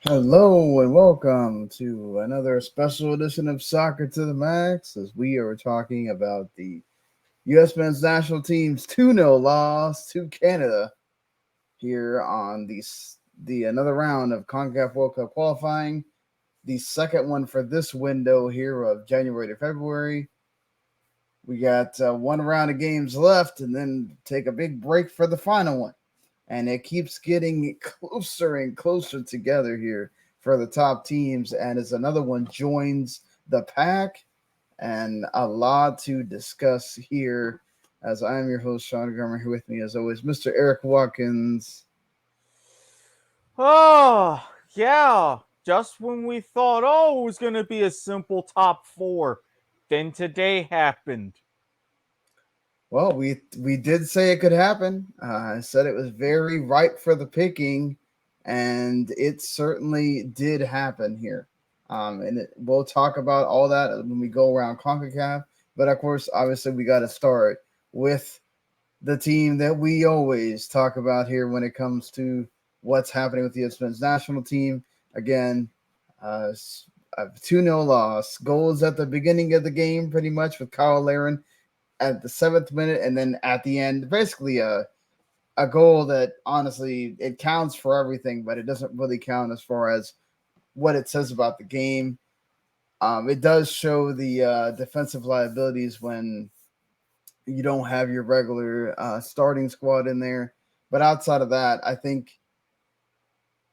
Hello and welcome to another special edition of Soccer to the Max as we are talking about the U.S. men's national team's 2-0 loss to Canada here on the another round of CONCACAF World Cup Qualifying, the second one for this window here of January to February. We got one round of games left and then take a big break for the final one. And it keeps getting closer and closer together here for the top teams. And as another one joins the pack, and a lot to discuss here. As I am your host, Sean Garmer, here with me, as always, Mr. Erik Watkins. Oh, yeah. Just when we thought, it was going to be a simple top four, then today happened. Well, we did say it could happen. I said it was very ripe for the picking, and it certainly did happen here. We'll talk about all that when we go around CONCACAF. But of course, obviously, we got to start with the team that we always talk about here when it comes to what's happening with the U.S. men's national team. Again, a 2-0 loss. Goals at the beginning of the game, pretty much, with Cyle Larin at the 7th minute, and then at the end, basically a goal that honestly it counts for everything, but it doesn't really count as far as what it says about the game. It does show the defensive liabilities when you don't have your regular starting squad in there. But outside of that, I think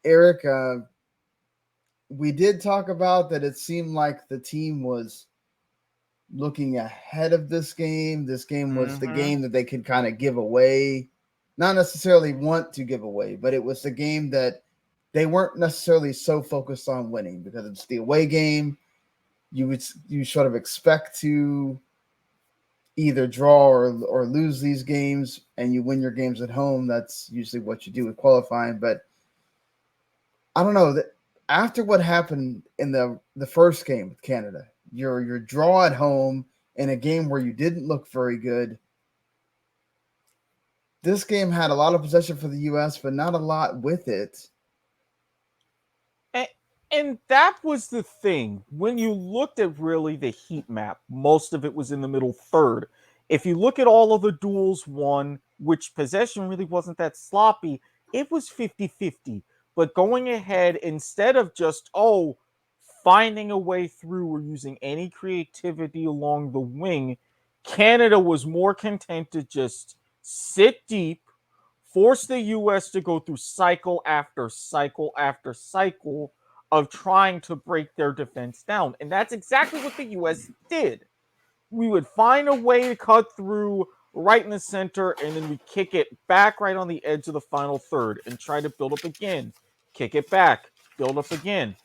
Erik, we did talk about that. It seemed like the team was looking ahead of this game. This game was the game that they could kind of give away, not necessarily want to give away, but it was the game that they weren't necessarily so focused on winning because it's the away game. You sort of expect to either draw or lose these games, and you win your games at home. That's usually what you do with qualifying. But I don't know that after what happened in the first game with Canada, your draw at home in a game where you didn't look very good. This game had a lot of possession for the U.S., but not a lot with it. And that was the thing. When you looked at really the heat map, most of it was in the middle third. If you look at all of the duels won, which possession really wasn't that sloppy, it was 50-50. But going ahead, instead of just, finding a way through or using any creativity along the wing, Canada was more content to just sit deep, force the US to go through cycle after cycle after cycle of trying to break their defense down. And that's exactly what the US did. We would find a way to cut through right in the center, and then we kick it back right on the edge of the final third and try to build up again. Kick it back, build up again.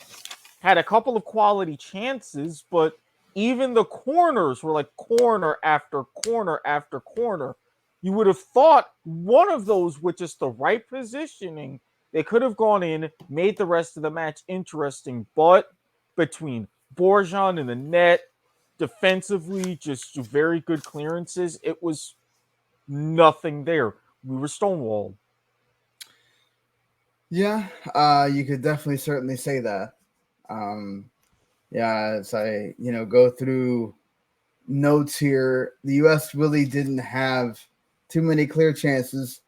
Had a couple of quality chances, but even the corners were like corner after corner after corner. You would have thought one of those with just the right positioning, they could have gone in, made the rest of the match interesting. But between Borjan and the net, defensively, just very good clearances, it was nothing there. We were stonewalled. Yeah, you could definitely certainly say that. Um, yeah, as I go through notes here, the U.S. really didn't have too many clear chances.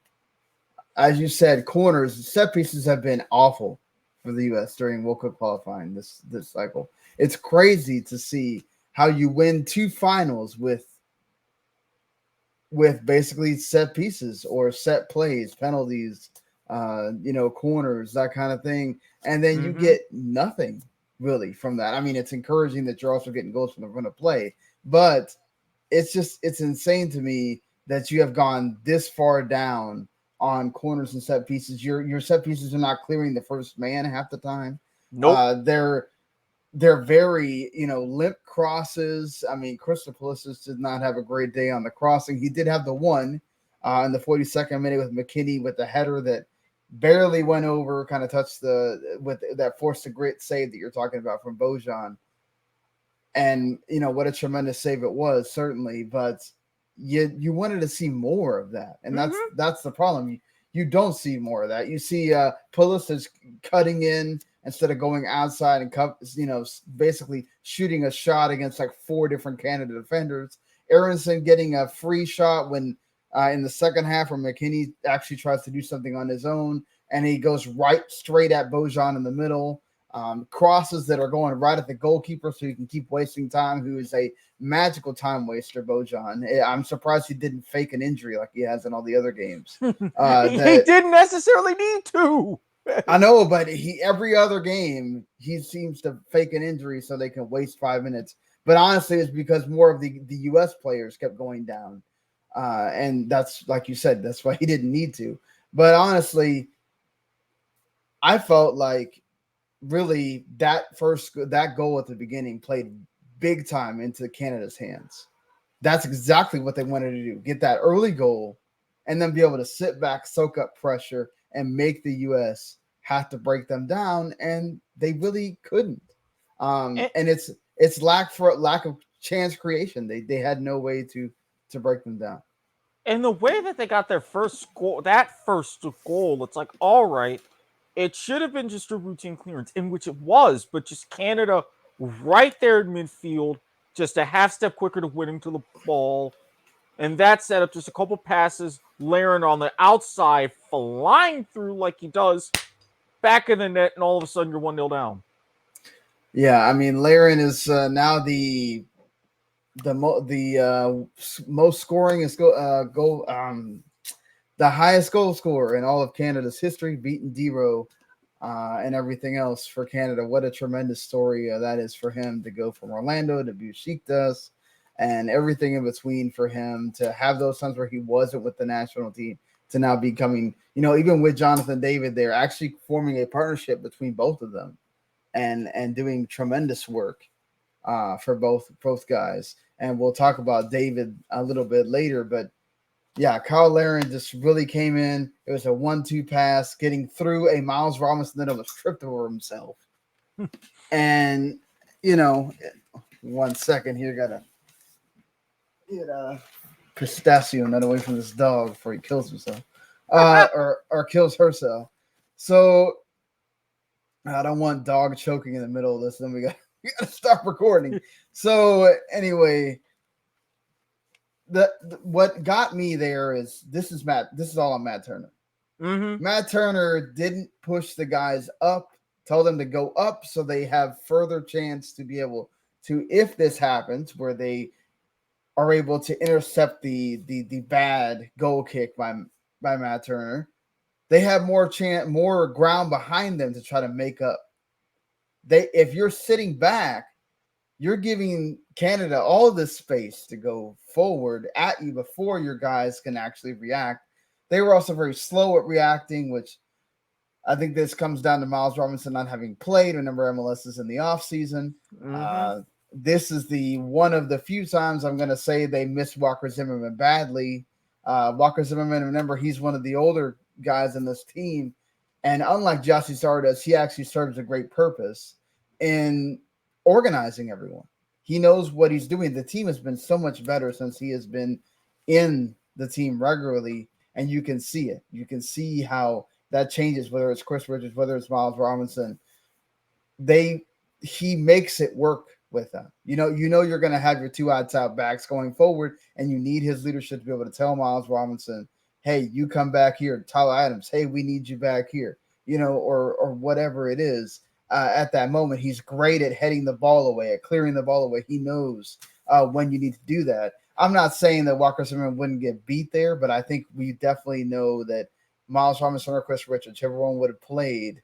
As you said, corners, set pieces have been awful for the U.S. during World Cup qualifying this cycle. It's crazy to see how you win two finals with basically set pieces or set plays, penalties, corners, that kind of thing, and then you get nothing really from that. I mean, it's encouraging that you're also getting goals from the run of play, but it's insane to me that you have gone this far down on corners and set pieces. Your set pieces are not clearing the first man half the time. Nope. They're very, limp crosses. I mean, Christopoulos did not have a great day on the crossing. He did have the one in the 42nd minute with McKinney with the header that barely went over, kind of touched with that forced a great save that you're talking about from Bojan. And, what a tremendous save it was, certainly. But you wanted to see more of that. And that's the problem. You don't see more of that. You see Pulisic cutting in instead of going outside and basically shooting a shot against like 4 different Canada defenders. Aronson getting a free shot when in the second half where McKinney actually tries to do something on his own, and he goes right straight at Bojan in the middle. Crosses that are going right at the goalkeeper so he can keep wasting time, who is a magical time waster, Bojan. I'm surprised he didn't fake an injury like he has in all the other games. He didn't necessarily need to. I know, but every other game, he seems to fake an injury so they can waste 5 minutes. But honestly, it's because more of the U.S. players kept going down. And that's, like you said, that's why he didn't need to. But honestly, I felt like really that goal at the beginning played big time into Canada's hands. That's exactly what they wanted to do. Get that early goal and then be able to sit back, soak up pressure, and make the U.S. have to break them down. And they really couldn't. And it's lack of chance creation. They had no way to break them down. And the way that they got their first goal, it's like, all right, it should have been just a routine clearance, in which it was, but just Canada right there in midfield, just a half step quicker to winning to the ball. And that set up just a couple passes, Larin on the outside, flying through like he does, back in the net, and all of a sudden you're 1-0 down. Yeah, I mean, Larin is now the most scoring is the highest goal scorer in all of Canada's history, beating Dero and everything else for Canada. What a tremendous story that is for him to go from Orlando to Besiktas and everything in between, for him to have those times where he wasn't with the national team to now becoming, even with Jonathan David, they're actually forming a partnership between both of them and doing tremendous work for both guys. And we'll talk about David a little bit later, but yeah, Cyle Larin just really came in. It was a 1-2 pass, getting through a Miles Robinson that almost tripped over himself. And, 1 second here, gotta get a pistachio nut away from this dog before he kills himself or kills herself. So I don't want dog choking in the middle of this. Then we got to stop recording. So anyway, what got me there is this is all on Matt Turner. Mm-hmm. Matt Turner didn't push the guys up, tell them to go up so they have further chance to be able to, if this happens, where they are able to intercept the bad goal kick by Matt Turner, they have more ground behind them to try to make up. If you're sitting back, you're giving Canada all this space to go forward at you before your guys can actually react. They were also very slow at reacting, which I think this comes down to Miles Robinson not having played. Remember, MLS is in the offseason. Mm-hmm. This is one of the few times I'm going to say they missed Walker Zimmerman badly. Walker Zimmerman, remember, he's one of the older guys in this team. And unlike Jossie Stardust, he actually serves a great purpose in organizing everyone. He knows what he's doing. The team has been so much better since he has been in the team regularly, and you can see it. You can see how that changes, whether it's Chris Richards, whether it's Miles Robinson. He makes it work with them. You're going to have your 2 outside backs going forward, and you need his leadership to be able to tell Miles Robinson, hey, you come back here. Tyler Adams, hey, we need you back here, or whatever it is. At that moment, he's great at heading the ball away, at clearing the ball away. He knows when you need to do that. I'm not saying that Walker Zimmerman wouldn't get beat there, but I think we definitely know that Miles Robinson or Chris Richards, whichever one would have played,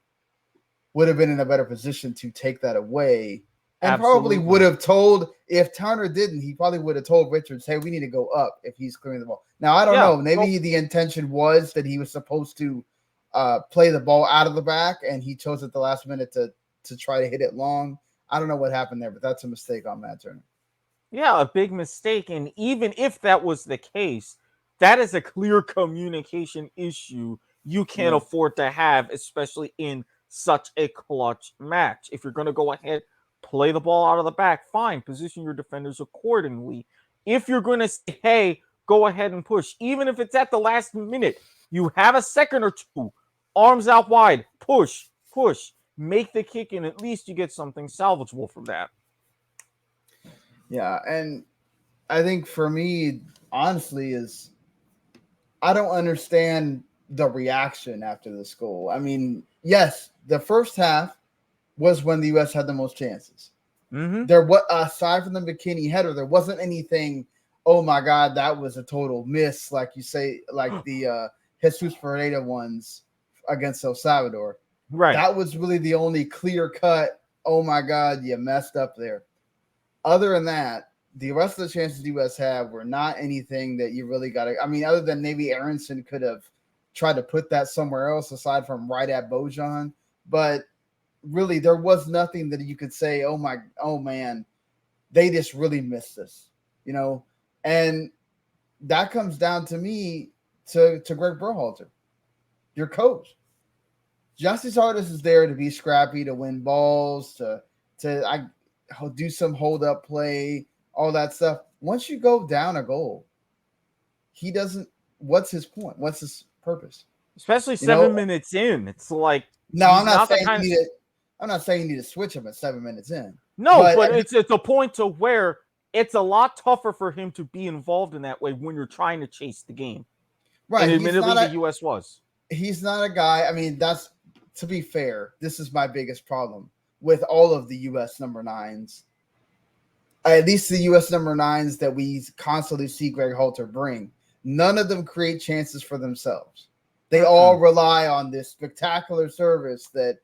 would have been in a better position to take that away. And Absolutely. probably would have told, if Turner didn't, he probably would have told Richards, hey, we need to go up if he's clearing the ball. Now, I don't know. Maybe the intention was that he was supposed to play the ball out of the back, and he chose at the last minute to try to hit it long. I don't know what happened there, but that's a mistake on Matt Turner. Yeah, a big mistake. And even if that was the case, that is a clear communication issue you can't afford to have, especially in such a clutch match. If you're going to go ahead, play the ball out of the back, fine, position your defenders accordingly. If you're going to say, hey, go ahead and push, even if it's at the last minute, you have a second or two, arms out wide, push. make the kick, and at least you get something salvageable from that. Yeah, and I think for me, honestly, is I don't understand the reaction after this goal. I mean, yes, the first half was when the U.S. had the most chances. Mm-hmm. There was, aside from the McKinney header, there wasn't anything. Oh my God, that was a total miss, like you say, like the Jesus Pereira ones against El Salvador. Right. That was really the only clear cut. Oh my God, you messed up there. Other than that, the rest of the chances the U.S. have were not anything that you really got to. I mean, other than maybe Aronson could have tried to put that somewhere else aside from right at Bojan, but really there was nothing that you could say, oh man, they just really missed this, you know? And that comes down to me to Gregg Berhalter, your coach. Justice Artist is there to be scrappy, to win balls, to do some hold up play, all that stuff. Once you go down a goal, he doesn't. What's his point? What's his purpose? Especially 7 minutes in, it's like no, he's I'm not not the saying kind you of. need to. I'm not saying you need to switch him at 7 minutes in. No, but it's a point to where it's a lot tougher for him to be involved in that way when you're trying to chase the game. Right. And admittedly, the U.S. was. He's not a guy. I mean, that's to be fair. This is my biggest problem with all of the U.S. number nines. At least the U.S. number nines that we constantly see Greg Halter bring. None of them create chances for themselves. They all rely on this spectacular service that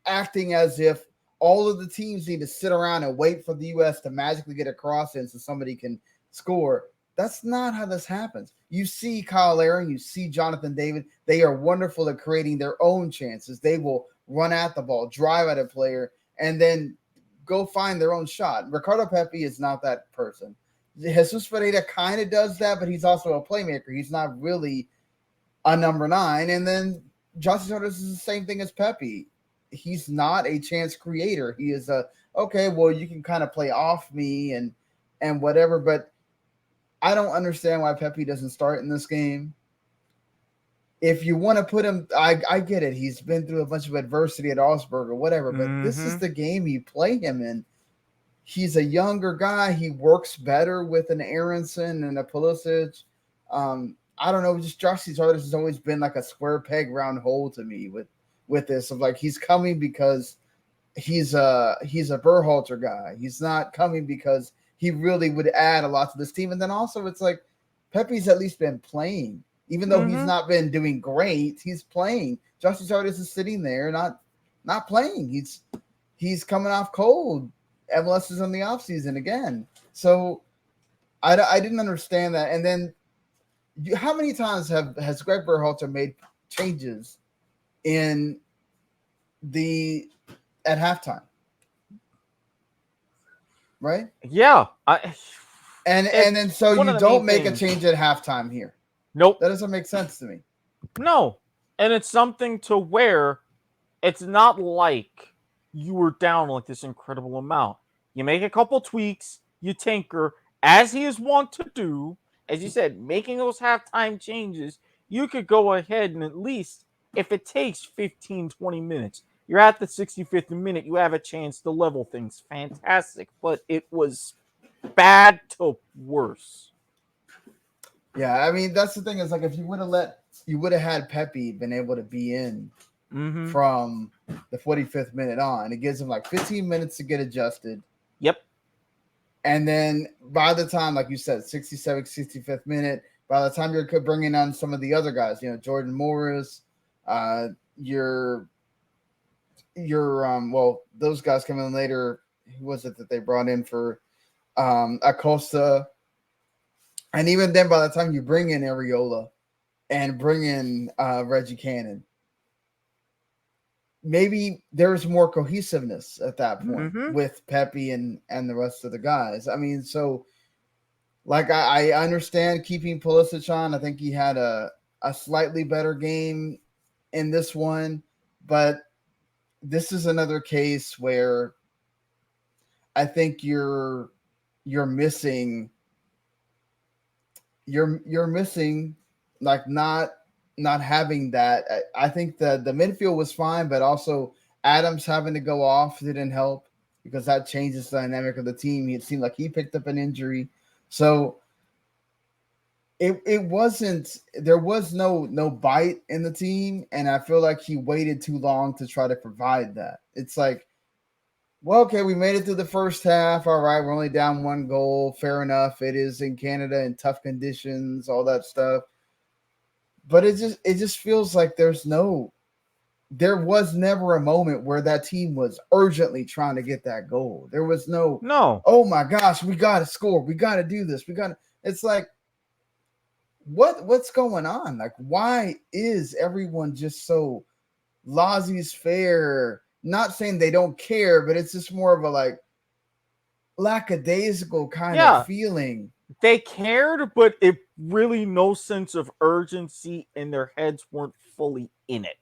acting as if all of the teams need to sit around and wait for the U.S. to magically get a cross in so somebody can score. That's not how this happens. You see Cyle Larin, you see Jonathan David. They are wonderful at creating their own chances. They will run at the ball, drive at a player, and then go find their own shot. Ricardo Pepi is not that person. Jesus Pereira kind of does that, but he's also a playmaker. He's not really a number 9. And then Justice Artist is the same thing as Pepi. He's not a chance creator. He is okay, well, you can kind of play off me and whatever, but I don't understand why Pepi doesn't start in this game. If you want to put him, I get it. He's been through a bunch of adversity at Augsburg or whatever, but this is the game you play him in. He's a younger guy. He works better with an Aronson and a Pulisic. I don't know. Just Josh's Artist has always been like a square peg round hole to me with this of like he's coming because he's a Berhalter guy. He's not coming because he really would add a lot to this team. And then also it's like Pepe's at least been playing, even though he's not been doing great. He's playing. Josh's Artist is sitting there, not playing. He's coming off cold. MLS is in the offseason again. So I didn't understand that. And then how many times has Gregg Berhalter made changes at halftime? Right? Yeah. And then so you don't make a change at halftime here. Nope. That doesn't make sense to me. No. And it's something to where it's not like you were down like this incredible amount. You make a couple tweaks, you tinker, as he is wont to do. As you said, making those halftime changes, you could go ahead and at least, if it takes 15, 20 minutes, you're at the 65th minute, you have a chance to level things. Fantastic. But it was bad to worse. Yeah, I mean, that's the thing is like if you would have had Pepi been able to be in from the 45th minute on. It gives him like 15 minutes to get adjusted. Yep. And then by the time, like you said, 67th, 65th minute, by the time you're bringing on some of the other guys, Jordan Morris, well, those guys come in later. Who was it that they brought in for Acosta? And even then, by the time you bring in Areola and bring in Reggie Cannon, maybe there's more cohesiveness at that point with Pepi and the rest of the guys. I mean, so like I understand keeping Pulisic on. I think he had a slightly better game in this one, but this is another case where I think you're missing like not having that. I think the midfield was fine, but also Adams having to go off didn't help because that changes the dynamic of the team. It seemed like he picked up an injury. So it wasn't, there was no bite in the team, and I feel like he waited too long to try to provide that. It's like, well, okay, we made it through the first half. All right, we're only down 1 goal. Fair enough. It is in Canada in tough conditions, all that stuff. But it just feels like there was never a moment where that team was urgently trying to get that goal. There was no, No. oh my gosh, we got to score. We got to do this. It's like, what's going on? Like, why is everyone just so laissez-faire? Not saying they don't care, but it's just more of a like lackadaisical kind of Yeah. feeling. They cared, but it really no sense of urgency, and their heads weren't fully in it.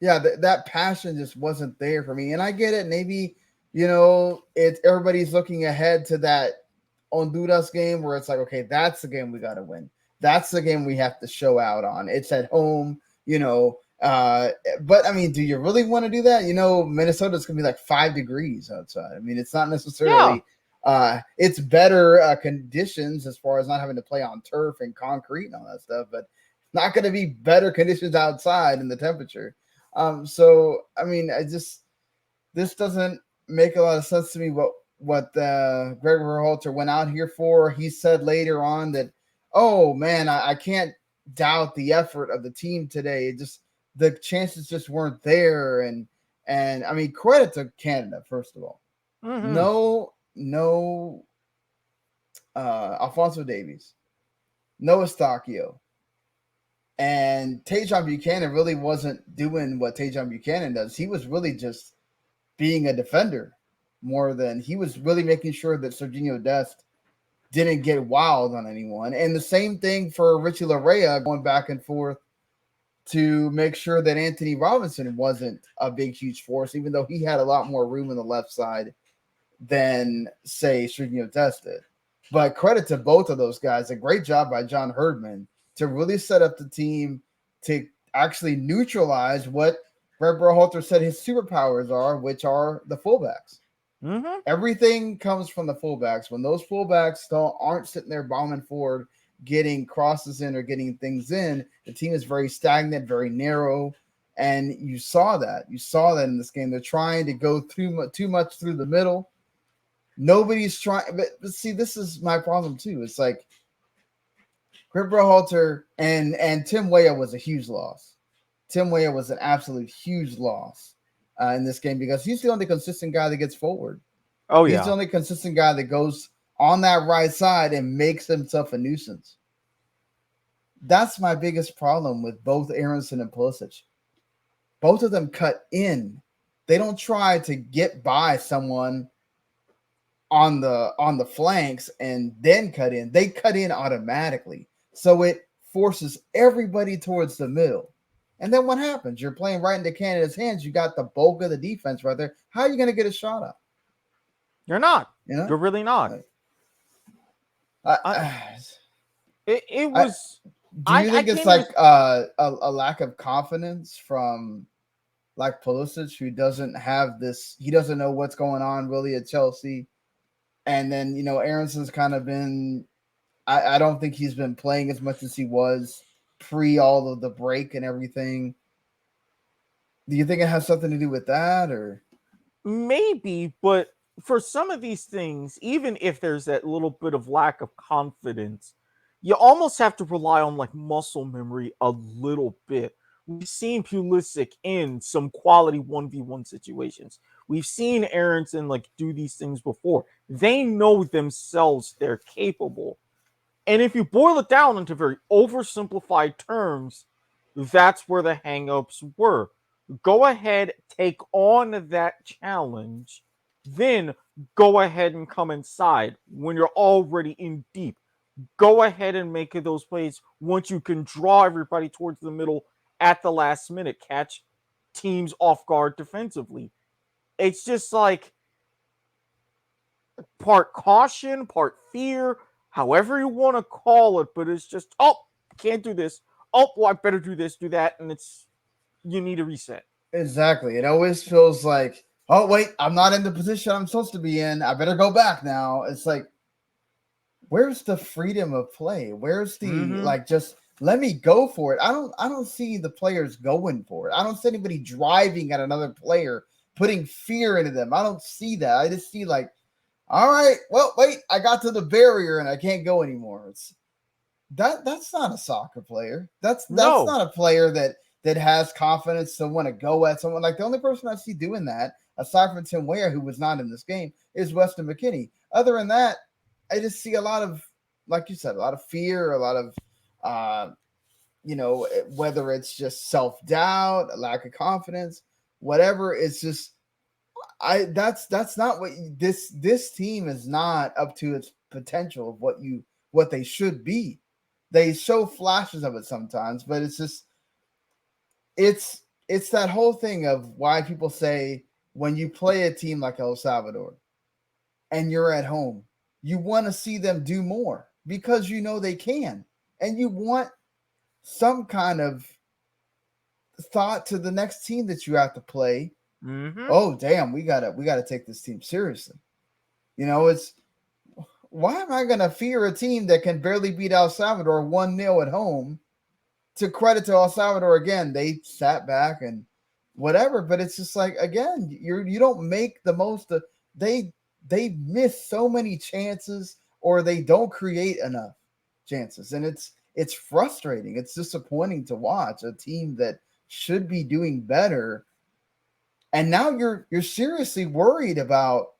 Yeah, that passion just wasn't there for me. And I get it. Maybe, it's everybody's looking ahead to that Honduras game where it's like, okay, that's the game we got to win. That's the game we have to show out on. It's at home. But I mean, do you really want to do that? Minnesota's gonna be like 5 degrees outside. I mean, it's not necessarily it's better conditions as far as not having to play on turf and concrete and all that stuff, but not going to be better conditions outside in the temperature. So I mean, this doesn't make a lot of sense to me. What Gregg Berhalter went out here for? He said later on that, oh man, I can't doubt the effort of the team today. It just, the chances just weren't there, and I mean, credit to Canada first of all. No, Alfonso Davies, no Eustaquio, and Tajon Buchanan really wasn't doing what Tajon Buchanan does. He was really just being a defender more than he was really making sure that Serginho Dest didn't get wild on anyone. And the same thing for Richie Larea, going back and forth to make sure that Anthony Robinson wasn't a big, huge force, even though he had a lot more room on the left side than, say, Serginho Dest did. But credit to both of those guys. A great job by John Herdman to really set up the team to actually neutralize what Gregg Berhalter said his superpowers are, which are the fullbacks. Everything comes from the fullbacks. When those fullbacks aren't sitting there bombing forward, getting crosses in or getting things in, the team is very stagnant, very narrow. And you saw that. You saw that in this game. They're trying to go too much through the middle. Nobody's trying. But see, this is my problem too. It's like Gregg Berhalter and Tim Weah was a huge loss. Tim Weah was an absolute huge loss in this game because he's the only consistent guy that gets forward. Oh, He's the only consistent guy that goes on that right side and makes himself a nuisance. That's my biggest problem with both Aronson and Pulisic. Both of them cut in. They don't try to get by someone on the flanks and then cut in. They cut in automatically. So it forces everybody towards the middle. And then what happens? You're playing right into Canada's hands. You got the bulk of the defense right there. How are you going to get a shot up? You're not. You're really not. It was. Do you think it's like a lack of confidence from like Pulisic, who doesn't have this? He doesn't know what's going on really at Chelsea. And then, Aronson's kind of been. I don't think he's been playing as much as he was pre all of the break and everything. Do you think it has something to do with that, or maybe? But for some of these things, even if there's that little bit of lack of confidence, you almost have to rely on like muscle memory a little bit. We've seen Pulisic in some quality 1v1 situations. We've seen Aronson like do these things before. They know themselves they're capable. And if you boil it down into very oversimplified terms, that's where the hangups were. Go ahead, take on that challenge, then go ahead and come inside when you're already in deep. Go ahead and make those plays once you can draw everybody towards the middle at the last minute, catch teams off guard defensively. It's just like part caution, part fear, however you want to call it, but it's just, oh, can't do this. Oh, well, I better do this, do that, and you need a reset. Exactly. It always feels like, oh wait, I'm not in the position I'm supposed to be in. I better go back now. It's like, where's the freedom of play? Where's the Mm-hmm. like just let me go for it? I don't see the players going for it. I don't see anybody driving at another player, putting fear into them. I don't see that. I just see like, all right, well, wait, I got to the barrier and I can't go anymore. It's that's not a soccer player. That's No. not a player that has confidence to want to go at someone. Like the only person I see doing that, aside from Tim Weah, who was not in this game, is Weston McKennie. Other than that, I just see a lot of, like you said, a lot of fear, a lot of, whether it's just self doubt, a lack of confidence, whatever. It's just that's not what this team is not up to its potential of what they should be. They show flashes of it sometimes, but it's just it's that whole thing of why people say when you play a team like El Salvador and you're at home, you want to see them do more because you know they can. And you want some kind of thought to the next team that you have to play. Mm-hmm. Oh, damn, we gotta take this team seriously. It's why am I gonna fear a team that can barely beat El Salvador 1-0 at home? To credit to El Salvador again, they sat back and whatever, but it's just like again, you don't make the most of they miss so many chances or they don't create enough chances. And it's frustrating. It's disappointing to watch a team that should be doing better. And now you're seriously worried about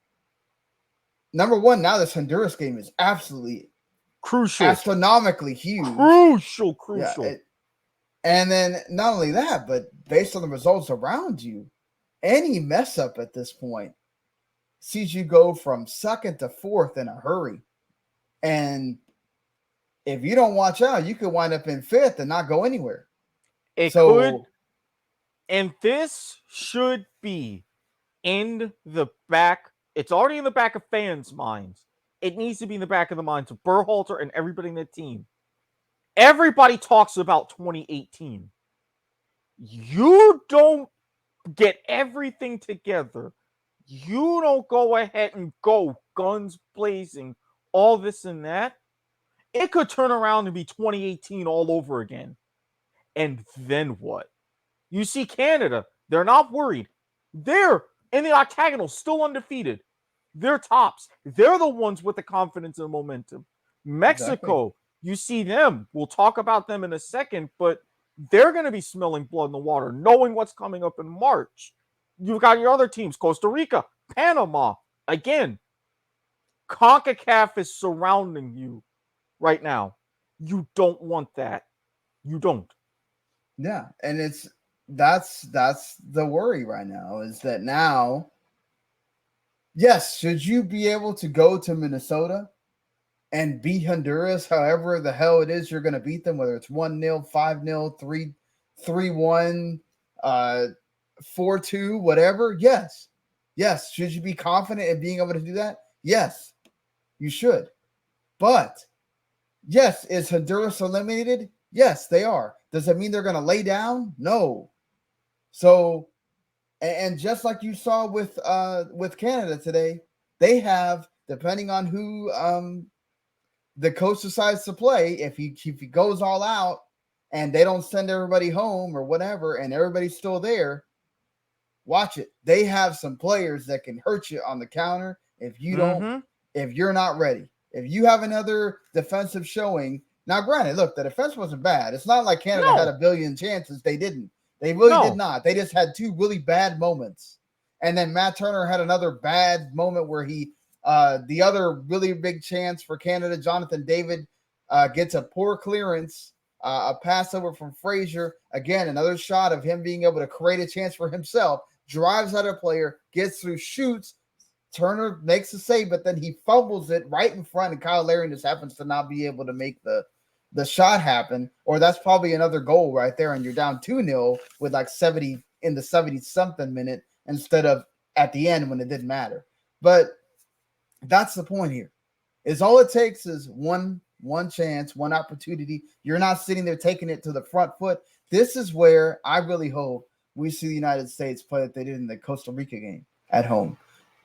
number one, now this Honduras game is absolutely Crucial. astronomically huge. Crucial. Yeah. Crucial. And then not only that, but based on the results around you, any mess up at this point sees you go from second to fourth in a hurry. And if you don't watch out, you could wind up in fifth and not go anywhere. It could, So and this should be in the back. It's already in the back of fans' minds. It needs to be in the back of the minds of Berhalter and everybody in the team. Everybody talks about 2018. You don't get everything together. You don't go ahead and go guns blazing, all this and that. It could turn around and be 2018 all over again. And then what? You see Canada, they're not worried. They're in the octagonal, still undefeated. They're tops. They're the ones with the confidence and momentum. exactly. Mexico, you see them. We'll talk about them in a second, but they're going to be smelling blood in the water, knowing what's coming up in March. You've got your other teams, Costa Rica, Panama. Again, CONCACAF is surrounding you right now. You don't want that. You don't. Yeah. And that's the worry right now is that now, yes, should you be able to go to Minnesota and beat Honduras, however the hell it is you're going to beat them, whether it's 1-0, 5-0, 3-1, 4-2, whatever. Yes. Yes. Should you be confident in being able to do that? Yes, you should. But yes, is Honduras eliminated? Yes, they are. Does that mean they're going to lay down? No. So, and just like you saw with Canada today, they have, depending on who the coach decides to play, if he goes all out and they don't send everybody home or whatever, and everybody's still there, watch it. They have some players that can hurt you on the counter Mm-hmm. if you're not ready. If you have another defensive showing, now granted, look, the defense wasn't bad. It's not like Canada had No, a billion chances. They didn't. They really did no. not. They just had two really bad moments. And then Matt Turner had another bad moment where the other really big chance for Canada, Jonathan David, gets a poor clearance, a pass over from Frazier. Again, another shot of him being able to create a chance for himself, drives out a player, gets through, shoots. Turner makes the save, but then he fumbles it right in front, and Cyle Larin just happens to not be able to make the shot happen. Or that's probably another goal right there, and you're down 2-0 with like 70 in the 70-something minute instead of at the end when it didn't matter. But that's the point here. Is all it takes is one chance, one opportunity. You're not sitting there taking it to the front foot. This is where I really hope we see the United States play like they did in the Costa Rica game at home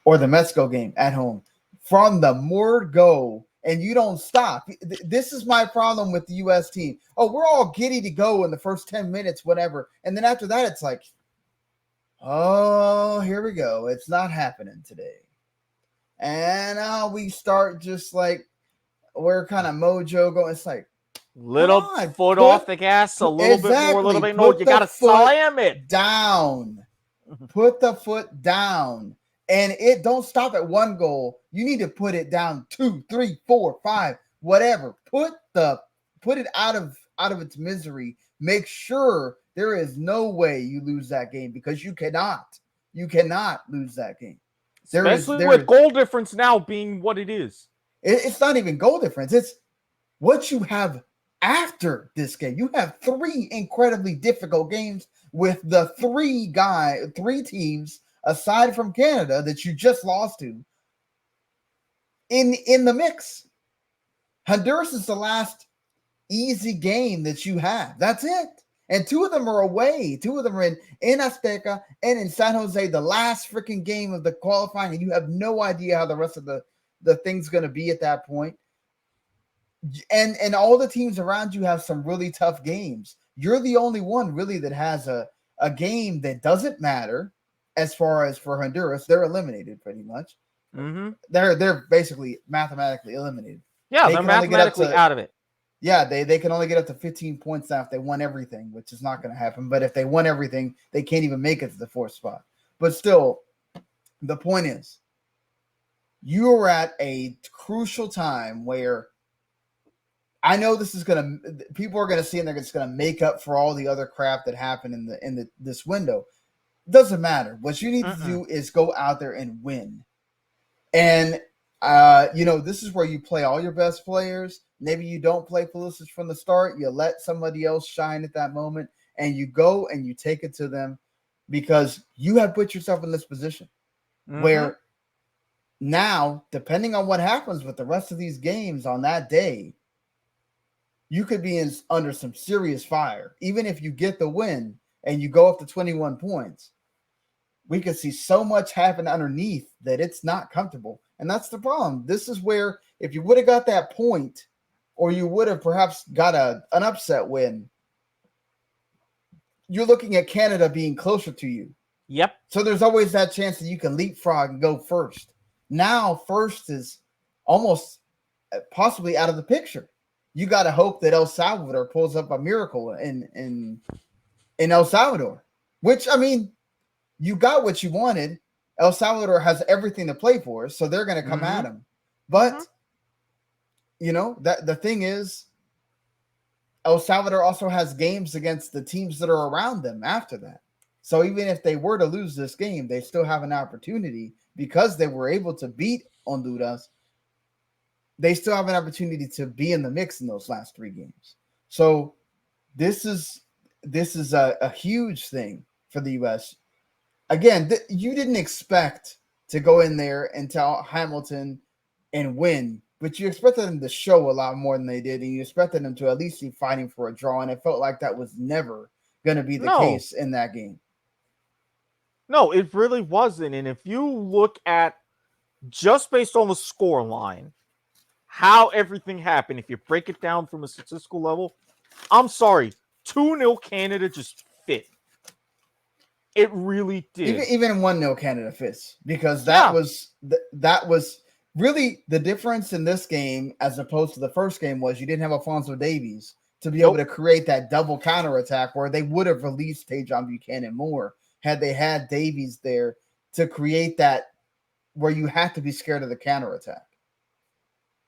or the Mexico game at home. From the word go, and you don't stop. This is my problem with the U.S. team. Oh, we're all giddy to go in the first 10 minutes, whatever. And then after that, it's like, oh, here we go. It's not happening today. And we start just like, we're kind of mojo going. It's like, little foot off the gas, a little bit more, a little bit. No, you got to slam it down. Put the foot down. And it don't stop at one goal. You need to put it down 2, 3, 4, 5, whatever. Put it out of its misery. Make sure there is no way you lose that game, because you cannot lose that game. Especially with goal difference now being what it is. It's not even goal difference. It's what you have after this game. You have 3 incredibly difficult games with the 3 teams aside from Canada that you just lost to in the mix. Honduras is the last easy game that you have. That's it. And 2 of them are away. 2 of them are in Azteca and in San Jose, the last freaking game of the qualifying, and you have no idea how the rest of the thing's going to be at that point. And all the teams around you have some really tough games. You're the only one really that has a game that doesn't matter. As far as for Honduras, they're eliminated pretty much. Mm-hmm. They're basically mathematically eliminated. Yeah, they're mathematically out of it. Yeah, they can only get up to 15 points now if they won everything, which is not going to happen. But if they won everything, they can't even make it to the 4th spot. But still, the point is, you are at a crucial time where I know this is people are going to see, and they're just going to make up for all the other crap that happened in this window. Doesn't matter. What you need to do is go out there and win. And, this is where you play all your best players. Maybe you don't play Pulisic from the start. You let somebody else shine at that moment, and you go and you take it to them, because you have put yourself in this position where now, depending on what happens with the rest of these games on that day, you could be under some serious fire. Even if you get the win and you go up to 21 points, we could see so much happen underneath that it's not comfortable. And that's the problem. This is where, if you would have got that point, or you would have perhaps got an upset win, you're looking at Canada being closer to you. Yep. So there's always that chance that you can leapfrog and go first. Now first is almost possibly out of the picture. You got to hope that El Salvador pulls up a miracle in El Salvador, which, I mean, you got what you wanted. El Salvador has everything to play for, so they're going to come at them. But, that the thing is, El Salvador also has games against the teams that are around them after that. So even if they were to lose this game, they still have an opportunity, because they were able to beat Honduras. They still have an opportunity to be in the mix in those last 3 games. So this is a huge thing for the U.S. Again, you didn't expect to go in there and tell Hamilton and win, but you expected them to show a lot more than they did, and you expected them to at least be fighting for a draw, and it felt like that was never going to be the case in that game. No, it really wasn't. And if you look at, just based on the score line, how everything happened, if you break it down from a statistical level, I'm sorry, 2-0 Canada just fit. It really did. Even 1-0 Canada fits, because that was really the difference in this game as opposed to the first game. Was you didn't have Alphonso Davies to be able to create that double counterattack, where they would have released Tajon Buchanan more had they had Davies there to create that, where you have to be scared of the counterattack.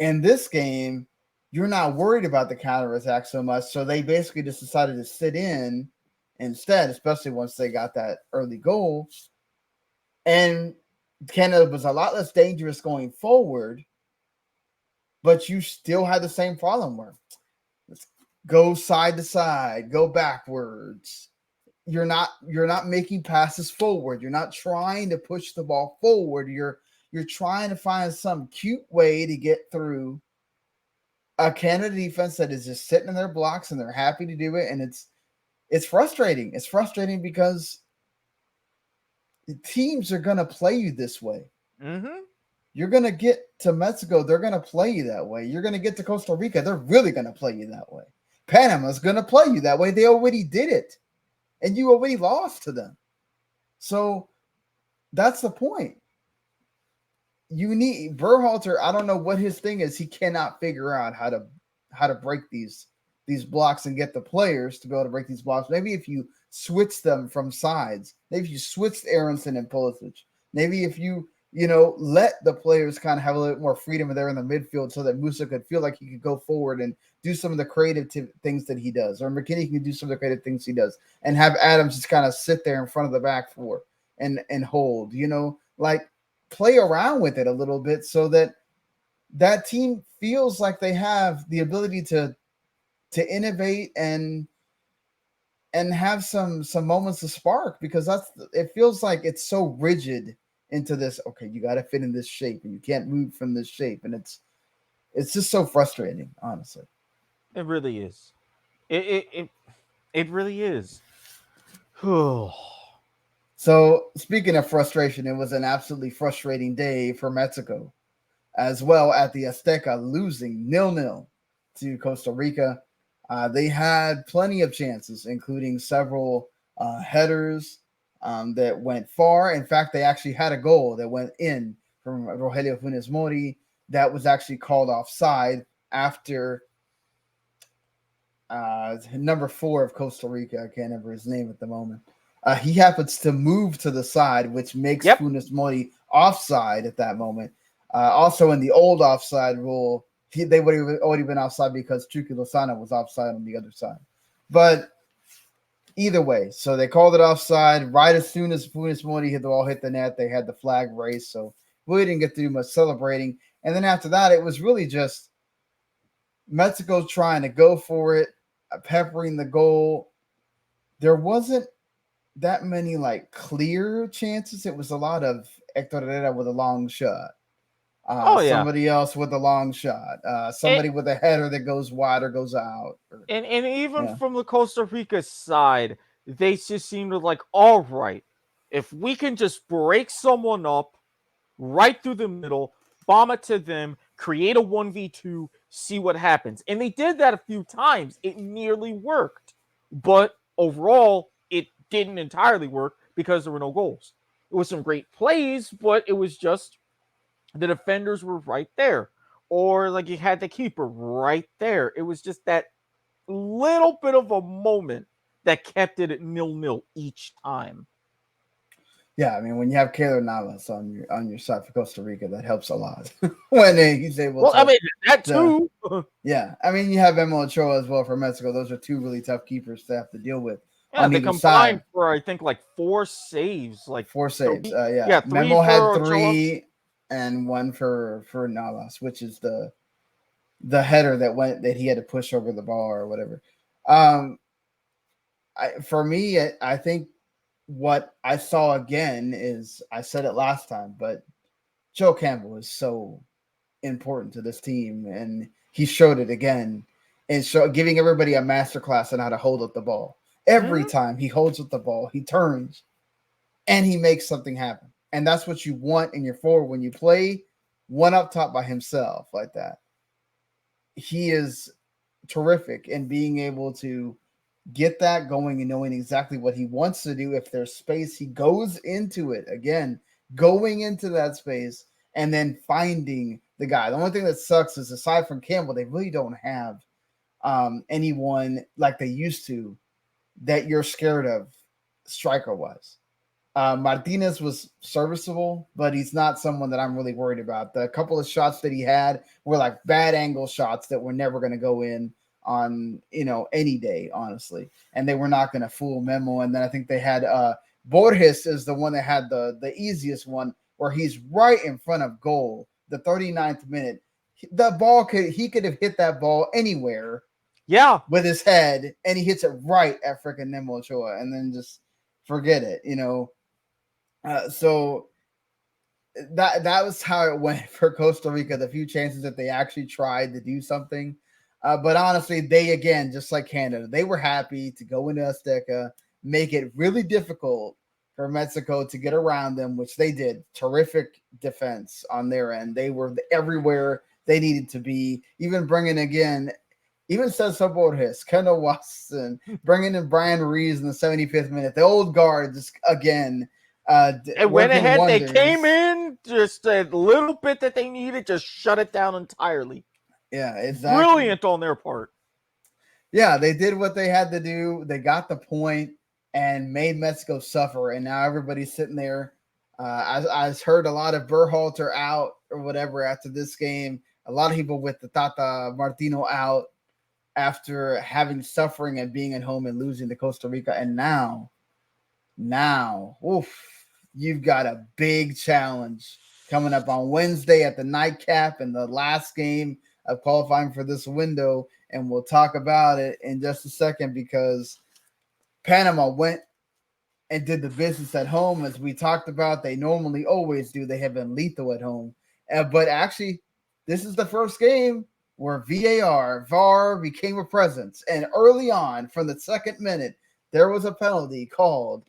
In this game, you're not worried about the counterattack so much, so they basically just decided to sit in instead, especially once they got that early goal. And Canada was a lot less dangerous going forward, but you still had the same problem where let's go side to side, go backwards. You're not making passes forward. You're not trying to push the ball forward. You're trying to find some cute way to get through a Canada defense that is just sitting in their blocks, and they're happy to do it. And it's frustrating. It's frustrating because teams are going to play you this way. Mm-hmm. You're going to get to Mexico, they're going to play you that way. You're going to get to Costa Rica, they're really going to play you that way. Panama's going to play you that way. They already did it, and you already lost to them. So that's the point. You need Berhalter. I don't know what his thing is. He cannot figure out how to break these blocks and get the players to be able to break these blocks. Maybe if you switch them from sides, maybe if you switched Aronson and Pulisic, maybe if you let the players kind of have a little bit more freedom there in the midfield so that Musa could feel like he could go forward and do some of the creative things that he does, or McKinney can do some of the creative things he does, and have Adams just kind of sit there in front of the back four and hold, like play around with it a little bit so that team feels like they have the ability to innovate and have some moments of spark, because it feels like it's so rigid into this. Okay, you got to fit in this shape and you can't move from this shape, and it's just so frustrating, honestly. It really is. It really is. So speaking of frustration, it was an absolutely frustrating day for Mexico as well at the Azteca, losing 0-0 to Costa Rica. They had plenty of chances, including several headers that went far. In fact, they actually had a goal that went in from Rogelio Funes Mori that was actually called offside after number 4 of Costa Rica. I can't remember his name at the moment. He happens to move to the side, which makes Funes Mori offside at that moment. Also, in the old offside rule, they would have already been offside because Chucky Lozano was offside on the other side. But either way, so they called it offside right as soon as Funes Mori hit the net. They had the flag raised, so we didn't get to do much celebrating. And then after that, it was really just Mexico trying to go for it, peppering the goal. There wasn't that many like clear chances. It was a lot of Hector Herrera with a long shot. Somebody else with a long shot. Somebody with a header that goes wide or goes out. And even from the Costa Rica side, they just seemed to like, all right, if we can just break someone up right through the middle, bomb it to them, create a 1v2, see what happens. And they did that a few times. It nearly worked. But overall, it didn't entirely work because there were no goals. It was some great plays, but it was just the defenders were right there. Or like you had the keeper right there. It was just that little bit of a moment that kept it at 0-0 each time. Yeah, I mean, when you have Keylor Navas on your side for Costa Rica, that helps a lot. When he's able to. Well, I mean, that too. Yeah, I mean, you have Memo Ochoa as well for Mexico. Those are two really tough keepers to have to deal with. Yeah, they combined for I think like 4 saves. Like 4 saves. Yeah, Memo had 3 and 1 for Navas, which is the header that he had to push over the bar or whatever. For me, I think what I saw again is, I said it last time, but Joe Campbell is so important to this team, and he showed it again, and giving everybody a masterclass on how to hold up the ball. Every time he holds up the ball, he turns and he makes something happen. And that's what you want in your forward when you play one up top by himself like that. He is terrific in being able to get that going and knowing exactly what he wants to do. If there's space, he goes into it again, going into that space and then finding the guy. The only thing that sucks is, aside from Campbell, they really don't have anyone like they used to that you're scared of striker-wise. Martinez was serviceable, but he's not someone that I'm really worried about. The couple of shots that he had were like bad angle shots that were never going to go in on any day, honestly, and they were not going to fool Memo. And then I think they had Borges is the one that had the easiest one, where he's right in front of goal, the 39th minute. The ball he could have hit that ball anywhere, with his head, and he hits it right at freaking Memo Ochoa, and then just forget it, so that was how it went for Costa Rica. The few chances that they actually tried to do something. But honestly, they, again, just like Canada, they were happy to go into Azteca, make it really difficult for Mexico to get around them, which they did. Terrific defense on their end. They were everywhere they needed to be, even bringing again, even Cesar Borges, Kendall Watson, bringing in Brian Reeves in the 75th minute. The old guard just again. They went ahead. Wonders. They came in just a little bit that they needed, just shut it down entirely. Yeah, exactly. Brilliant on their part. Yeah, they did what they had to do. They got the point and made Mexico suffer. And now everybody's sitting there. I heard a lot of Berhalter out or whatever after this game. A lot of people with the Tata Martino out after having suffering and being at home and losing to Costa Rica. And now, you've got a big challenge coming up on Wednesday at the nightcap and the last game of qualifying for this window. And we'll talk about it in just a second because Panama went and did the business at home, as we talked about. They normally always do. They have been lethal at home. But actually, this is the first game where VAR became a presence. And early on, from the second minute, there was a penalty called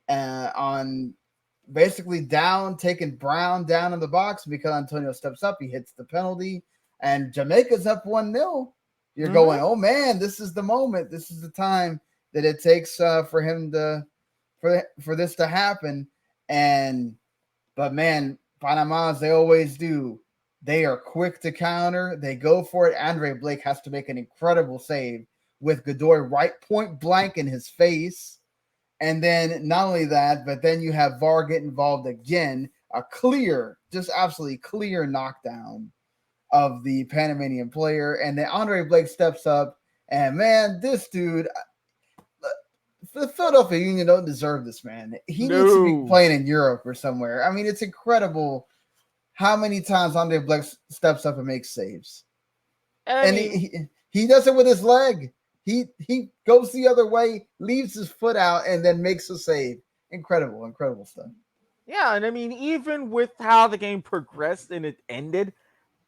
on basically taking Brown down in the box because Antonio steps up. He hits the penalty, and Jamaica's up 1-0. You're going, oh, man, this is the moment. This is the time that it takes for him to for this to happen. But man, Panama, as they always do, they are quick to counter. They go for it. Andre Blake has to make an incredible save with Godoy right point blank in his face. And then not only that, but then you have VAR get involved again. A clear, just absolutely clear knockdown of the Panamanian player. And then Andre Blake steps up. And man, this dude, the Philadelphia Union don't deserve this, man. He needs to be playing in Europe or somewhere. I mean, it's incredible how many times Andre Blake steps up and makes saves. And he does it with his leg. He goes the other way, leaves his foot out, and then makes a save. Incredible stuff. Yeah, and I mean, even with how the game progressed and it ended,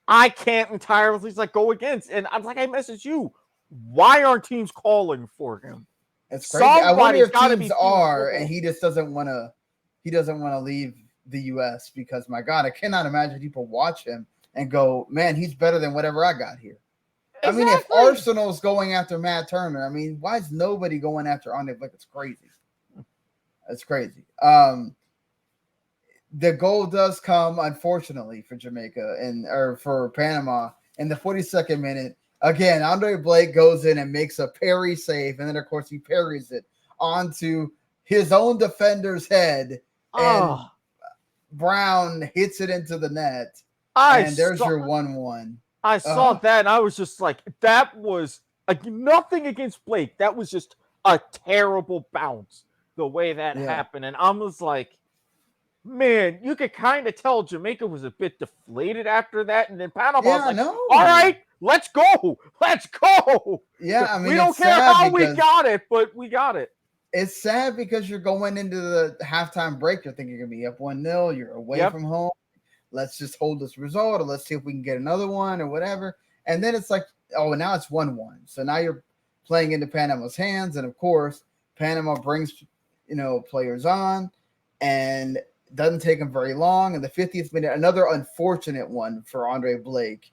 I can't entirely go against. And I'm like, I messaged you. Why aren't teams calling for him? It's crazy. I wonder if teams are, and he just doesn't want to. He doesn't want to leave the U.S. because, my God, I cannot imagine people watch him and go, man, he's better than whatever I got here. Exactly. I mean, if Arsenal's going after Matt Turner, I mean, why is nobody going after Andre Blake? It's crazy. It's crazy. The goal does come, unfortunately, for Jamaica or for Panama in the 42nd minute. Again, Andre Blake goes in and makes a parry save, and then, of course, he parries it onto his own defender's head, and Brown hits it into the net, and there's your 1-1. I saw that, and I was just like, that was nothing against Blake. That was just a terrible bounce, the way that happened. And I was like, man, you could kind of tell Jamaica was a bit deflated after that. And then Panama was like, all right, let's go. Let's go. Yeah, I mean, we don't care how we got it, but we got it. It's sad because you're going into the halftime break. You're thinking you're going to be up 1-0. You're away from home. Let's just hold this result, or let's see if we can get another one or whatever. And then it's like, oh, now it's 1-1. So now you're playing into Panama's hands. And, of course, Panama brings, players on, and doesn't take them very long. In the 50th minute, another unfortunate one for Andre Blake,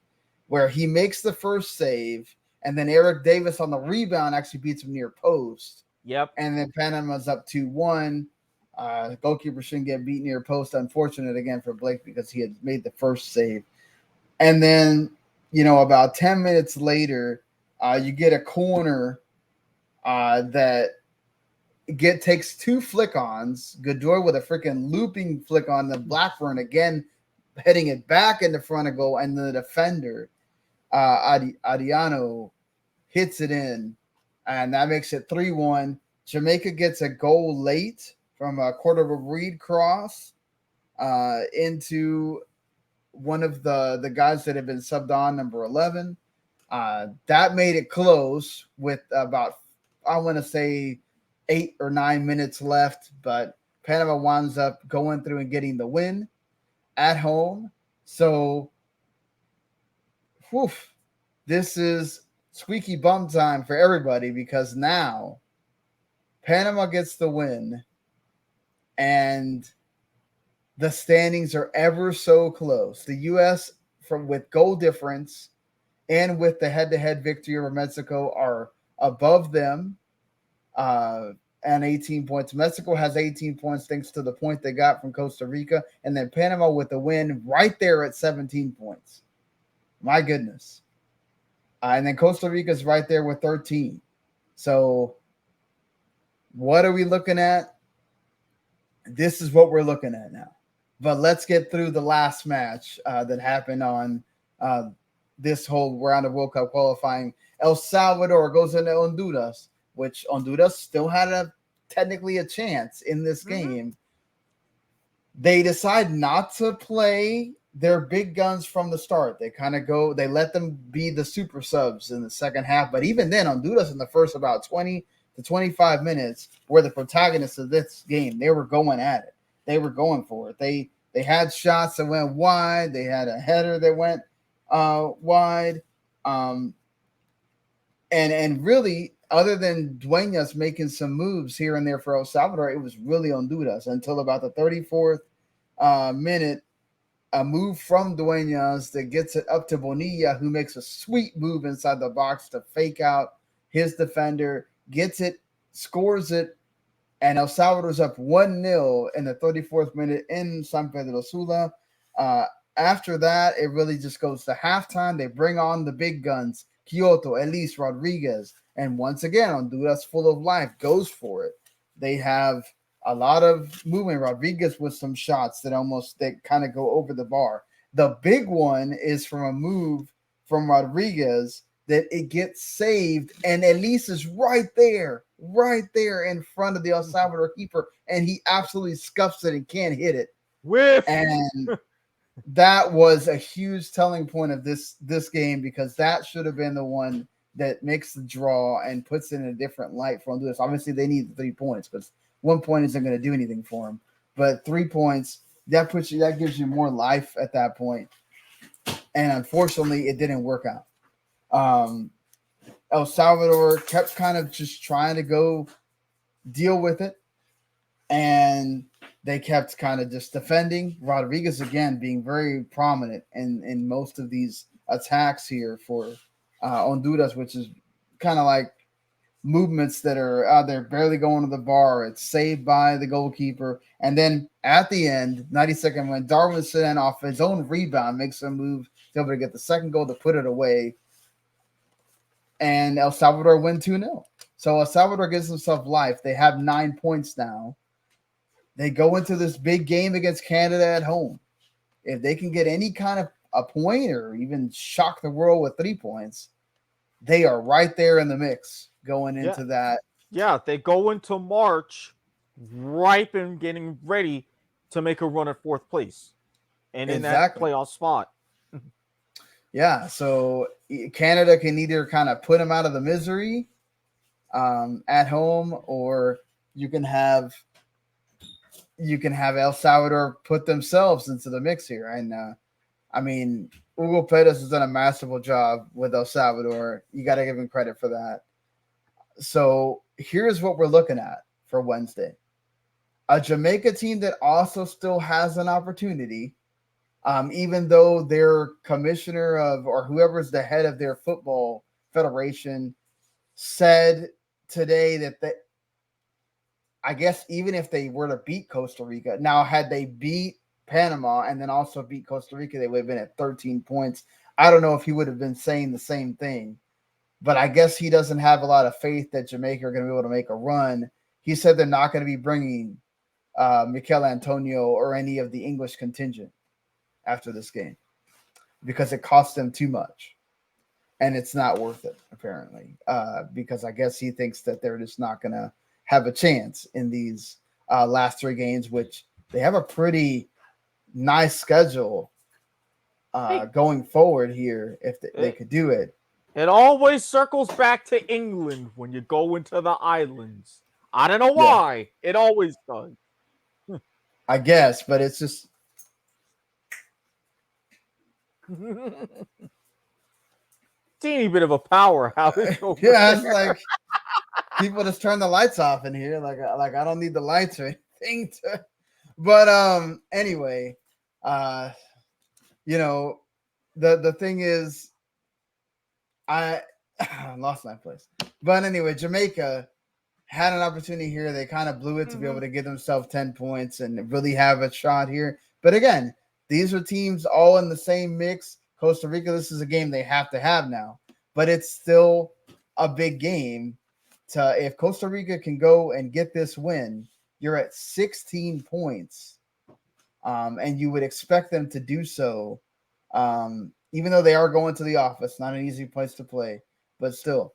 where he makes the first save, and then Eric Davis on the rebound actually beats him near post. Yep. And then Panama's up 2-1. Goalkeeper shouldn't get beat near post. Unfortunate again for Blake because he had made the first save. And then, about 10 minutes later, you get a corner that takes two flick-ons. Godoy with a freaking looping flick-on. Then Blackburn again heading it back in the front of goal. And the defender, Adiano, hits it in. And that makes it 3-1. Jamaica gets a goal late from a Cordova Reed cross into one of the guys that had been subbed on, number 11. That made it close with about, I want to say, 8 or 9 minutes left. But Panama winds up going through and getting the win at home. So, this is squeaky bum time for everybody because now Panama gets the win. and the standings are ever so close. The U.S. with goal difference and with the head-to-head victory over Mexico are above them and 18 points. Mexico has 18 points thanks to the point they got from Costa Rica, and then Panama with the win right there at 17 points. My goodness. And then Costa Rica is right there with 13. So what are we looking at? This is what we're looking at now. But let's get through the last match that happened on this whole round of World Cup qualifying. El Salvador goes into Honduras, which Honduras still had technically a chance in this game. They decide not to play their big guns from the start. They let them be the super subs in the second half. But even then, Honduras in the first about 20 to 25 minutes were the protagonists of this game. They were going at it. They were going for it. They had shots that went wide. They had a header that went wide. And really, other than Dueñas making some moves here and there for El Salvador, it was really Honduras until about the 34th minute. A move from Dueñas that gets it up to Bonilla, who makes a sweet move inside the box to fake out his defender, gets it, scores it, and El Salvador's up 1-0 in the 34th minute in San Pedro Sula. After that, it really just goes to halftime. They bring on the big guns, Kyoto, Elise, Rodriguez, and once again, Honduras full of life goes for it. They have a lot of movement. Rodriguez with some shots that kind of go over the bar. The big one is from a move from Rodriguez that it gets saved, and Elise is right there in front of the El Salvador keeper, and he absolutely scuffs it and can't hit it. Whiff. And that was a huge telling point of this game, because that should have been the one that makes the draw and puts it in a different light for Honduras. Obviously, they need the 3 points because 1 point isn't going to do anything for them. But 3 points, that gives you more life at that point. And unfortunately, it didn't work out. El Salvador kept kind of just trying to go deal with it, and they kept kind of just defending. Rodriguez, again, being very prominent in most of these attacks here for Honduras, which is kind of like movements that are out there barely going to the bar. It's saved by the goalkeeper. And then at the end, 92nd, when Darwin Sedan off his own rebound makes a move to be able to get the second goal to put it away. And El Salvador win 2-0. So El Salvador gives themselves life. They have 9 points now. They go into this big game against Canada at home. If they can get any kind of a point or even shock the world with 3 points, they are right there in the mix going into that. Yeah, they go into March ripe and getting ready to make a run at 4th place and in that playoff spot. Yeah, so Canada can either kind of put them out of the misery at home, or you can have El Salvador put themselves into the mix here. And I mean, Hugo Perez has done a masterful job with El Salvador. You got to give him credit for that. So here's what we're looking at for Wednesday. A Jamaica team that also still has an opportunity, even though their commissioner or whoever's the head of their football federation said today that I guess even if they were to beat Costa Rica, now had they beat Panama and then also beat Costa Rica, they would have been at 13 points. I don't know if he would have been saying the same thing, but I guess he doesn't have a lot of faith that Jamaica are going to be able to make a run. He said they're not going to be bringing Mikel Antonio or any of the English contingent after this game because it costs them too much. And it's not worth it, apparently, because I guess he thinks that they're just not going to have a chance in these last 3 games, which they have a pretty nice schedule going forward here if they could do it. It always circles back to England when you go into the islands. I don't know why. Yeah. It always does. I guess, but it's just teeny bit of a powerhouse. Yeah, it's like people just turn the lights off in here. Like I don't need the lights or thing to. But anyway, uh, the thing is, I lost my place. But anyway, Jamaica had an opportunity here. They kind of blew it to be able to give themselves 10 points and really have a shot here. But again, these are teams all in the same mix. Costa Rica, this is a game they have to have now. But it's still a big game. If Costa Rica can go and get this win, you're at 16 points. And you would expect them to do so. Even though they are going to the office, not an easy place to play. But still,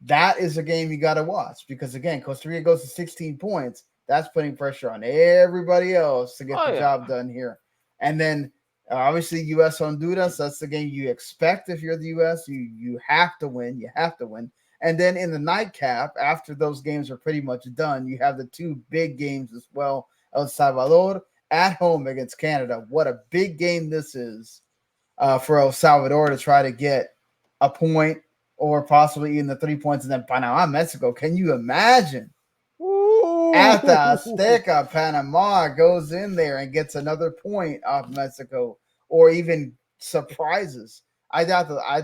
that is a game you got to watch because, again, Costa Rica goes to 16 points. That's putting pressure on everybody else to get the job done here. And then, obviously, U.S. Honduras, that's the game you expect if you're the U.S. You have to win. You have to win. And then in the nightcap, after those games are pretty much done, you have the two big games as well. El Salvador at home against Canada. What a big game this is for El Salvador to try to get a point or possibly even the 3 points, and then Panama, Mexico. Can you imagine? Ooh. At the Azteca, Panama goes in there and gets another point off Mexico, or even surprises. I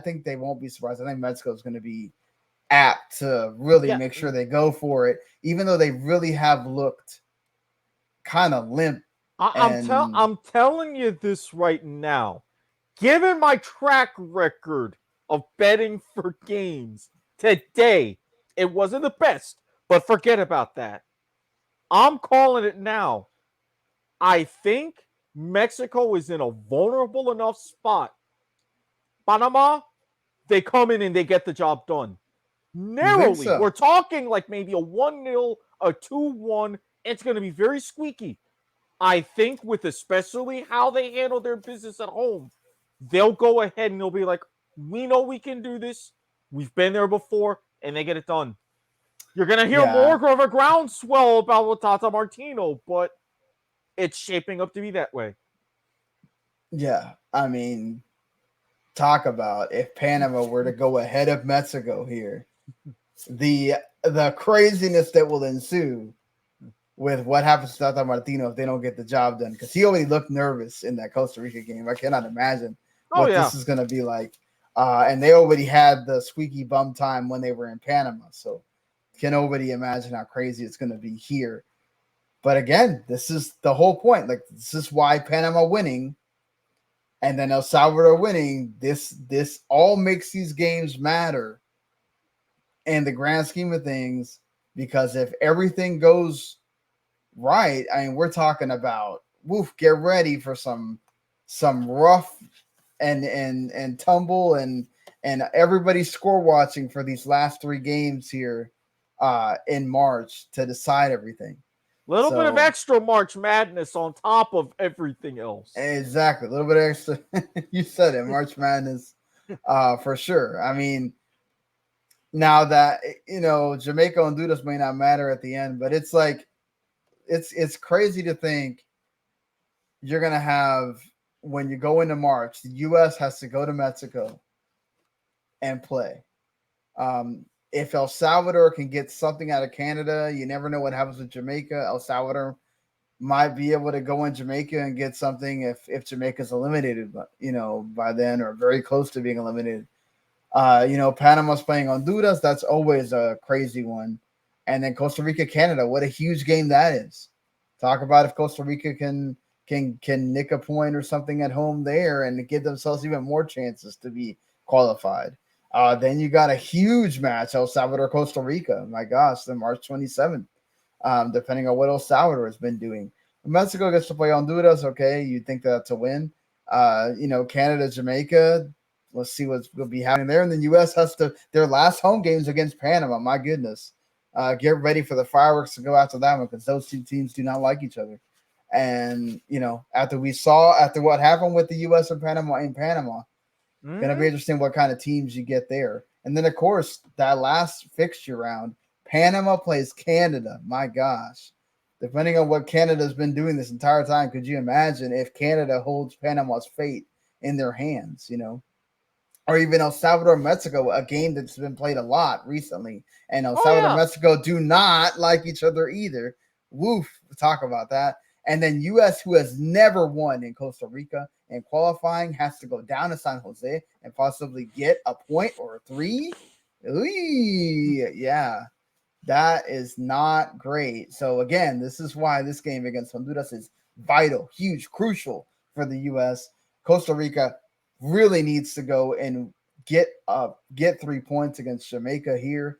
think they won't be surprised. I think Mexico is going to be apt to really make sure they go for it, even though they really have looked kind of limp. I'm telling you this right now. Given my track record of betting for games today, it wasn't the best, but forget about that. I'm calling it now. I think Mexico is in a vulnerable enough spot. Panama, they come in and they get the job done. Narrowly. So? We're talking like maybe a 1-0, a 2-1. It's going to be very squeaky. I think with especially how they handle their business at home, they'll go ahead and they'll be like, we know we can do this. We've been there before, and they get it done. You're going to hear more of a groundswell about Tata Martino, but it's shaping up to be that way. Yeah, I mean, talk about if Panama were to go ahead of Mexico here, the craziness that will ensue with what happens to Tata Martino if they don't get the job done. Because he already looked nervous in that Costa Rica game. I cannot imagine what this is going to be like. And they already had the squeaky bum time when they were in Panama. So can nobody imagine how crazy it's going to be here. But again, this is the whole point. Like, this is why Panama winning and then El Salvador winning, this all makes these games matter in the grand scheme of things. Because if everything goes right, I mean, we're talking about get ready for some rough and tumble and everybody's score watching for these last 3 games here in March to decide everything. A little bit of extra March Madness on top of everything else. Exactly. A little bit extra. You said it, March Madness for sure. I mean, now that, Jamaica and Honduras may not matter at the end, but it's like, it's crazy to think you're going to have, when you go into March, the U.S. has to go to Mexico and play. If El Salvador can get something out of Canada, you never know what happens with Jamaica. El Salvador might be able to go in Jamaica and get something if Jamaica's eliminated, by then, or very close to being eliminated. Panama's playing Honduras. That's always a crazy one. And then Costa Rica, Canada. What a huge game that is. Talk about if Costa Rica can nick a point or something at home there and give themselves even more chances to be qualified. Then you got a huge match, El Salvador, Costa Rica. My gosh, then March 27th, depending on what El Salvador has been doing. Mexico gets to play Honduras. Okay, you'd think that's a win. Canada, Jamaica. Let's see what will be happening there. And then U.S. has their last home games against Panama. My goodness. Get ready for the fireworks to go after that one because those two teams do not like each other. And, after what happened with the U.S. and Panama going to be interesting what kind of teams you get there. And then, of course, that last fixture round, Panama plays Canada. My gosh. Depending on what Canada's been doing this entire time, could you imagine if Canada holds Panama's fate in their hands, Or even El Salvador, Mexico, a game that's been played a lot recently. And El Salvador, Mexico do not like each other either. Woof, talk about that. And then U.S., who has never won in Costa Rica in qualifying, has to go down to San Jose and possibly get a point or 3. Yeah, that is not great. So again, this is why this game against Honduras is vital, huge, crucial for the U.S. Costa Rica really needs to go and get 3 points against Jamaica here.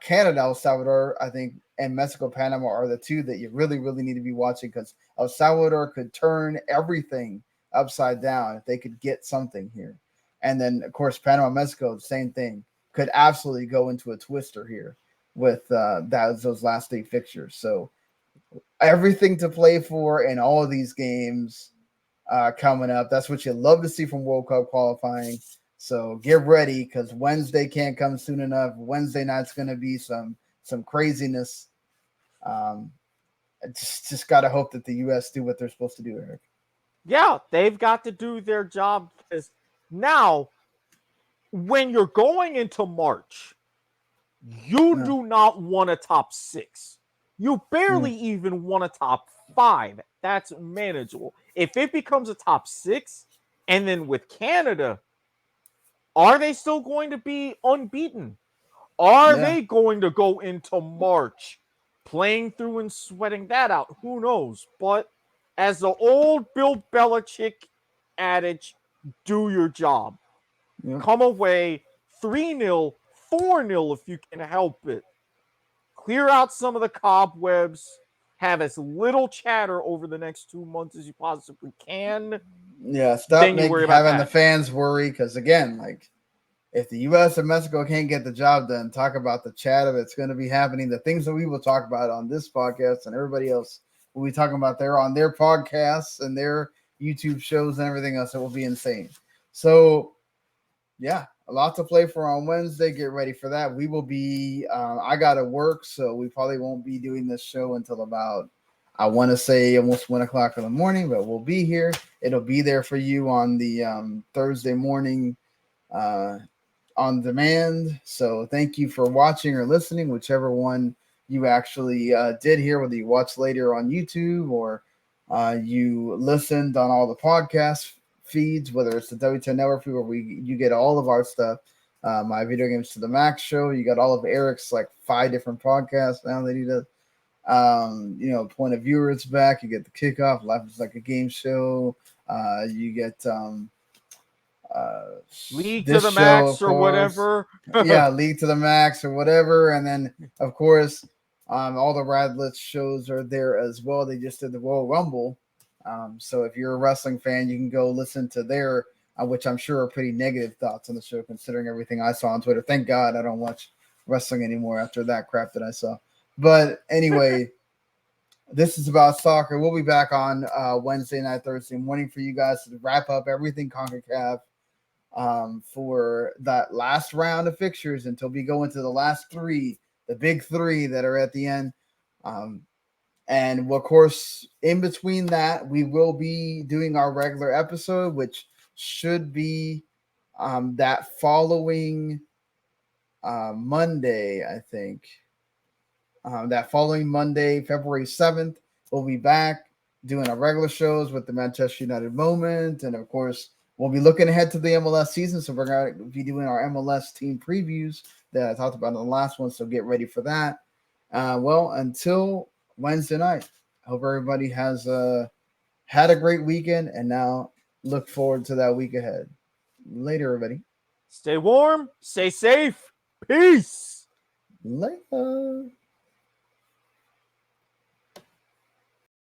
Canada, El Salvador, I think, and Mexico, Panama are the two that you really, really need to be watching, because El Salvador could turn everything upside down if they could get something here. And then, of course, Panama, Mexico, same thing, could absolutely go into a twister here with those last 8 fixtures. So everything to play for in all of these games coming up. That's what you love to see from World Cup qualifying. So get ready, because Wednesday can't come soon enough. Wednesday night's going to be some craziness. Just got to hope that the U.S. do what they're supposed to do, Erik. Yeah, they've got to do their job, because now, when you're going into March, you do not want a top 6. You barely even want a top 5. That's manageable. If it becomes a top 6, and then with Canada, are they still going to be unbeaten? Are they going to go into March playing through and sweating that out? Who knows? But as the old Bill Belichick adage, do your job. Come away 3-0, 4-0 if you can help it. Clear out some of the cobwebs. Have as little chatter over the next 2 months as you possibly can. Yeah, stop having the fans worry, because again, like, if the U.S. and Mexico can't get the job done, talk about the chatter that's going to be happening, the things that we will talk about on this podcast, and everybody else will be talking about there on their podcasts and their YouTube shows and everything else. It will be insane. So, yeah, a lot to play for on Wednesday. Get ready for that. We will be, I got to work, so we probably won't be doing this show until about, I want to say, almost 1 o'clock in the morning, but we'll be here. It'll be there for you on the Thursday morning on demand. So thank you for watching or listening, whichever one you actually did here, whether you watched later on YouTube or you listened on all the podcast feeds, whether it's the W10 Network feed where you get all of our stuff. My Video Games to the Max show, you got all of Erik's like 5 different podcasts now that he does. Point of Viewer is back. You get the Kickoff, Life is Like a Game show. You get League to the Max or whatever. Yeah, League to the Max or whatever. And then, of course, all the Radlitz shows are there as well. They just did the Royal Rumble. So if you're a wrestling fan, you can go listen to their, which I'm sure are pretty negative thoughts on the show, considering everything I saw on Twitter. Thank God I don't watch wrestling anymore after that crap that I saw. But anyway, this is about soccer. We'll be back on Wednesday night, Thursday morning for you guys to wrap up everything CONCACAF for that last round of fixtures until we go into the last 3, the big 3 that are at the end. And of course, in between that, we will be doing our regular episode, which should be that following Monday, I think. That following Monday, February 7th, we'll be back doing our regular shows with the Manchester United Moment. And of course, we'll be looking ahead to the MLS season. So we're going to be doing our MLS team previews that I talked about in the last one. So get ready for that. Well, until Wednesday night, I hope everybody has had a great weekend and now look forward to that week ahead. Later, everybody. Stay warm, stay safe. Peace. Later.